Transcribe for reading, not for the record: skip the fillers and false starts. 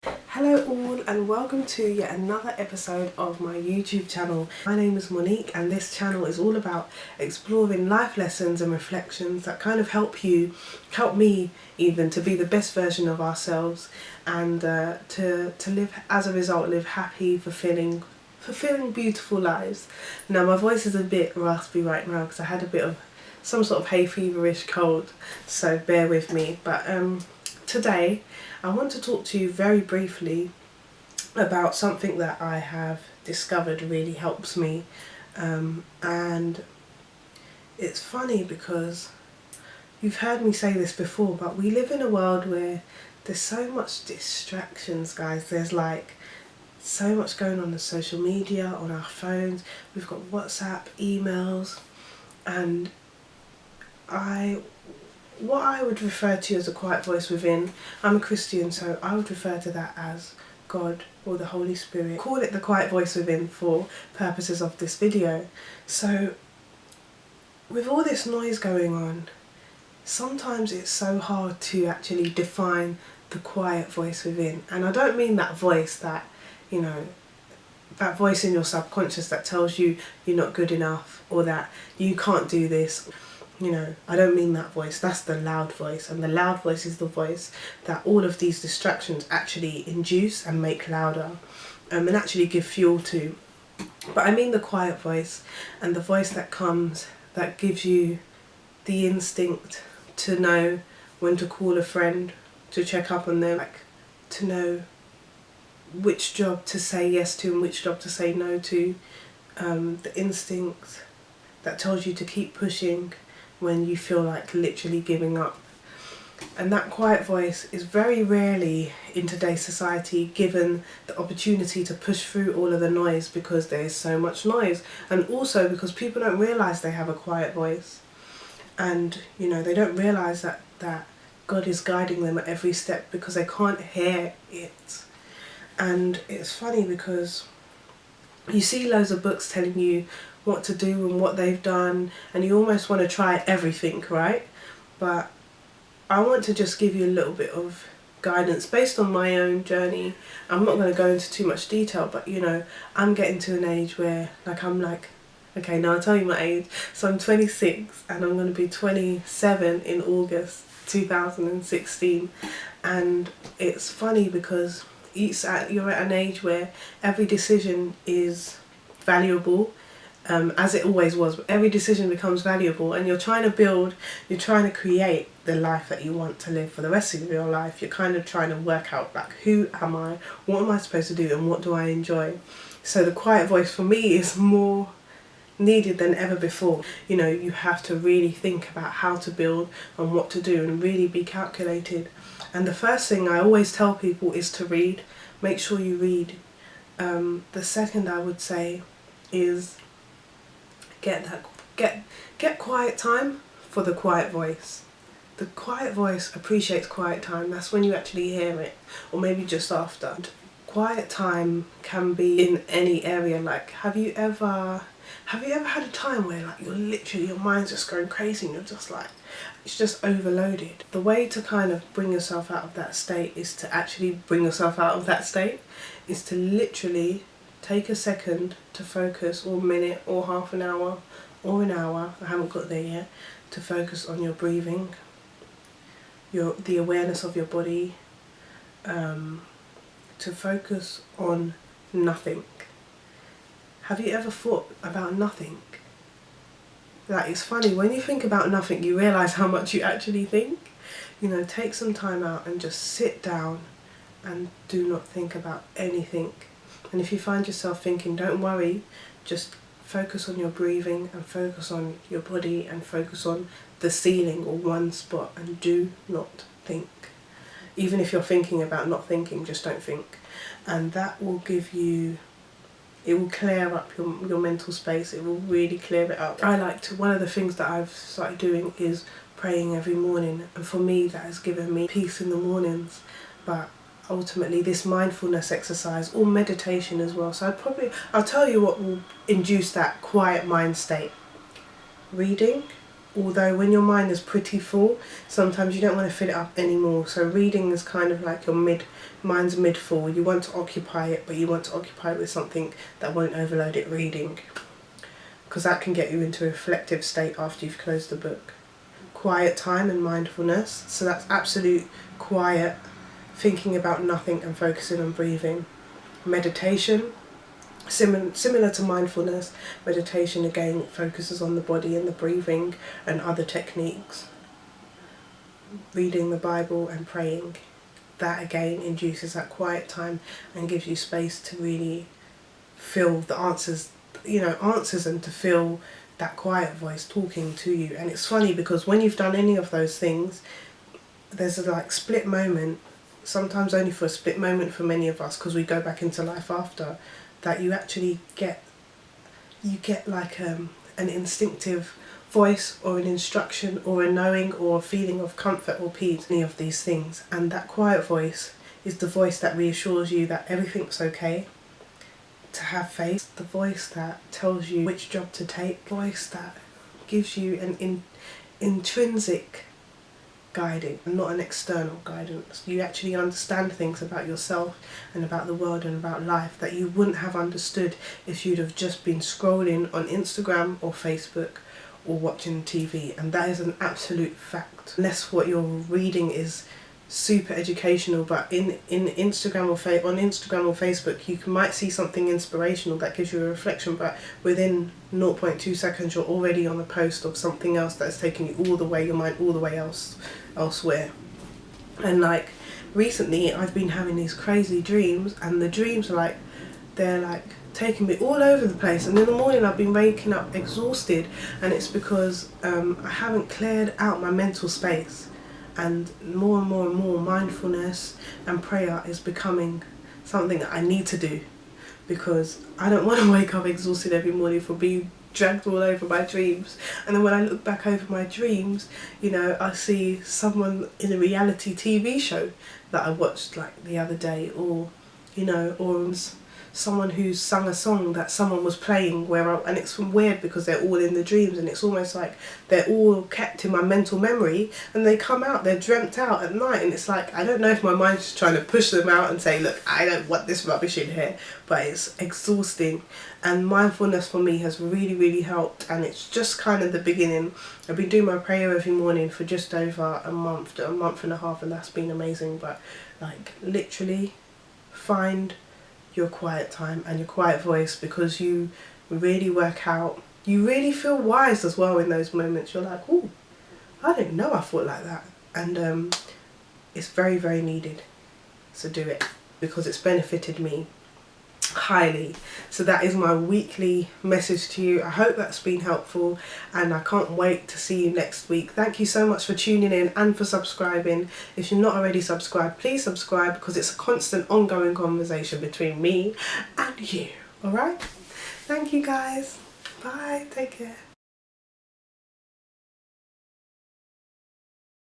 Hello all and welcome to yet another episode of my YouTube channel. My name is Monique and this channel is all about exploring life lessons and reflections that kind of help me even to be the best version of ourselves and to live, as a result, live happy, fulfilling beautiful lives. Now my voice is a bit raspy right now because I had a bit of some sort of hay feverish cold, so bear with me. But today I want to talk to you very briefly about something that I have discovered really helps me, and it's funny because you've heard me say this before, but we live in a world where there's so much distractions, guys. There's like so much going on social media, on our phones. We've got WhatsApp, emails, and what I would refer to as a quiet voice within, I'm a Christian, so I would refer to that as God or the Holy Spirit. Call it the quiet voice within for purposes of this video. So with all this noise going on, sometimes it's so hard to actually define the quiet voice within. And I don't mean that voice that, you know, that voice in your subconscious that tells you you're not good enough or that you can't do this. You know, I don't mean that voice. That's the loud voice, and the loud voice is the voice that all of these distractions actually induce and make louder, and actually give fuel to. But I mean the quiet voice, and the voice that gives you the instinct to know when to call a friend, to check up on them, like to know which job to say yes to and which job to say no to, the instinct that tells you to keep pushing when you feel like literally giving up. And that quiet voice is very rarely in today's society given the opportunity to push through all of the noise, because there is so much noise, and also because people don't realise they have a quiet voice, and you know, they don't realise that God is guiding them at every step because they can't hear it. And it's funny because you see loads of books telling you what to do and what they've done, and you almost want to try everything, right? But I want to just give you a little bit of guidance based on my own journey. I'm not going to go into too much detail, but you know, I'm getting to an age where okay, now I'll tell you my age. So I'm 26 and I'm going to be 27 in August 2016, and it's funny because you're at an age where every decision is valuable, as it always was, but every decision becomes valuable, and you're trying to create the life that you want to live for the rest of your life. You're kind of trying to work out, like, who am I, what am I supposed to do, and what do I enjoy? So the quiet voice for me is more needed than ever before. You know, you have to really think about how to build and what to do and really be calculated. And the first thing I always tell people is to read. Make sure you read. The second I would say is get quiet time for the quiet voice. The quiet voice appreciates quiet time. That's when you actually hear it, or maybe just after. Quiet time can be in any area. Like, have you ever had a time where, like, your mind's just going crazy and you're just like, it's just overloaded? The way to kind of bring yourself out of that state is to literally take a second to focus, or a minute, or half an hour, or an hour, I haven't got there yet, to focus on your breathing, the awareness of your body, to focus on nothing. Have you ever thought about nothing? Like, it's funny, when you think about nothing, you realise how much you actually think. You know, take some time out and just sit down and do not think about anything. And if you find yourself thinking, don't worry, just focus on your breathing and focus on your body and focus on the ceiling or one spot, and do not think. Even if you're thinking about not thinking, just don't think. And that will give you, it will clear up your mental space. It will really clear it up. One of the things that I've started doing is praying every morning, and for me that has given me peace in the mornings. But ultimately this mindfulness exercise, or meditation as well, so I'll tell you what will induce that quiet mind state: reading, although when your mind is pretty full, sometimes you don't want to fill it up anymore. So reading is kind of like your mind's mid-full. You want to occupy it, but you want to occupy it with something that won't overload it reading, because that can get you into a reflective state after you've closed the book. Quiet time and mindfulness, so that's absolute quiet, thinking about nothing and focusing on breathing. Meditation, similar to mindfulness, meditation again focuses on the body and the breathing and other techniques. Reading the Bible and praying, that again induces that quiet time and gives you space to really feel the answers and to feel that quiet voice talking to you. And it's funny because when you've done any of those things, there's a like split moment, sometimes only for a split moment for many of us, because we go back into life after, that you actually get like an instinctive voice or an instruction or a knowing or a feeling of comfort or peace, any of these things. And that quiet voice is the voice that reassures you that everything's okay, to have faith, the voice that tells you which job to take, voice that gives you an intrinsic guiding and not an external guidance. You actually understand things about yourself and about the world and about life that you wouldn't have understood if you'd have just been scrolling on Instagram or Facebook or watching TV. And that is an absolute fact. Unless what you're reading is super educational, but in Instagram or on Instagram or Facebook you might see something inspirational that gives you a reflection, but within 0.2 seconds you're already on a post of something else that's taking you all the way, your mind all the way elsewhere. And like recently I've been having these crazy dreams, and the dreams are they're like taking me all over the place, and in the morning I've been waking up exhausted, and it's because I haven't cleared out my mental space. And more mindfulness and prayer is becoming something that I need to do, because I don't want to wake up exhausted every morning for being dragged all over my dreams. And then when I look back over my dreams, I see someone in a reality TV show that I watched like the other day, or someone who's sung a song that someone was playing and it's weird because they're all in the dreams, and it's almost like they're all kept in my mental memory, and they come out, they're dreamt out at night, and it's like I don't know if my mind's just trying to push them out and say, look, I don't want this rubbish in here, but it's exhausting. And mindfulness for me has really helped, and it's just kind of the beginning. I've been doing my prayer every morning for just over a month and a half, and that's been amazing. But like literally find your quiet time and your quiet voice, because you really work out, you really feel wise as well in those moments. You're like, oh, I didn't know I thought like that. And it's very needed, so do it, because it's benefited me highly. So that is my weekly message to you. I hope that's been helpful, and I can't wait to see you next week. Thank you so much for tuning in and for subscribing. If you're not already subscribed, please subscribe, because it's a constant ongoing conversation between me and you. Alright, thank you guys, bye, take care.